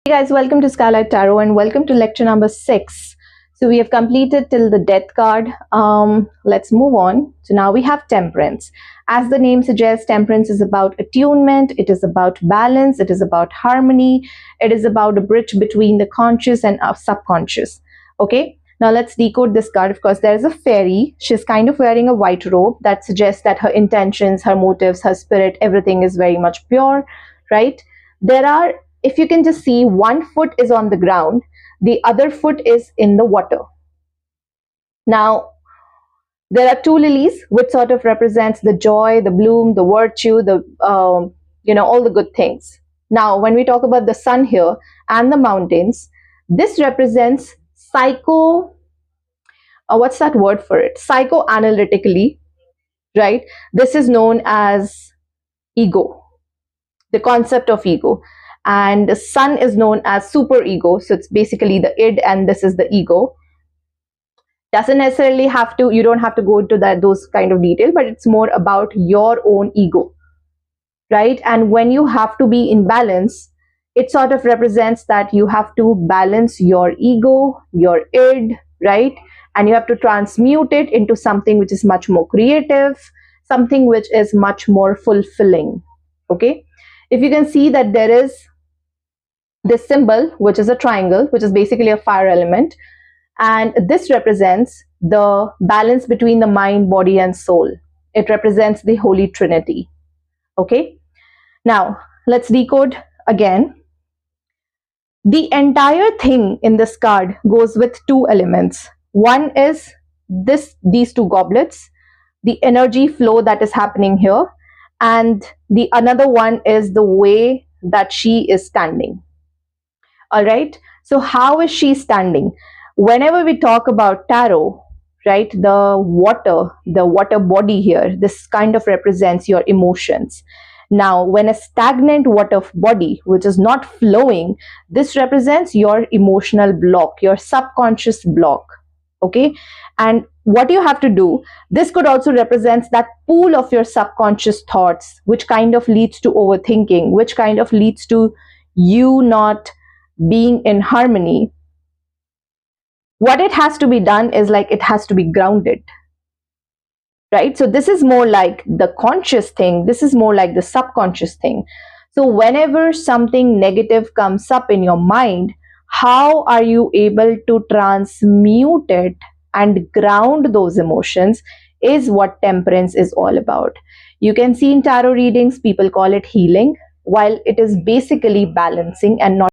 Hey guys, welcome to Skylight Tarot and welcome to lecture number 6. So we have completed till the death card. Let's move on. So now we have temperance. As the name suggests, temperance is about attunement, it is about balance, it is about harmony, it is about a bridge between the conscious and our subconscious. Okay, now let's decode this card. Of course, there is a fairy. She's kind of wearing a white robe that suggests that her intentions, her motives, her spirit, everything is very much pure, right? If you can just see, one foot is on the ground, the other foot is in the water. Now, there are two lilies, which sort of represents the joy, the bloom, the virtue, all the good things. Now, when we talk about the sun here and the mountains, this represents what's that word for it? Psychoanalytically, right? This is known as ego, the concept of ego. And the sun is known as super ego, so it's basically the id and this is the ego. Doesn't necessarily you don't have to go into those kind of detail, but it's more about your own ego, right? And when you have to be in balance, it sort of represents that you have to balance your ego, your id, right? And you have to transmute it into something which is much more creative, something which is much more fulfilling. Okay, if you can see that there is this symbol, which is a triangle, which is basically a fire element, and this represents the balance between the mind, body, and soul. It represents the Holy Trinity. Okay, now let's decode again. The entire thing in this card goes with two elements. One is these two goblets, the energy flow that is happening here, and the another one is the way that she is standing. All right, so how is she standing? Whenever we talk about tarot, right, the water body here, this kind of represents your emotions. Now, when a stagnant water body, which is not flowing, this represents your emotional block, your subconscious block. Okay, and what you have to do, this could also represent that pool of your subconscious thoughts, which kind of leads to overthinking, which kind of leads to you not being in harmony. What it has to be done is like it has to be grounded, right? So this is more like the conscious thing, this is more like the subconscious thing. So whenever something negative comes up in your mind, how are you able to transmute it and ground those emotions is what temperance is all about. You can see in tarot readings, people call it healing, while it is basically balancing and not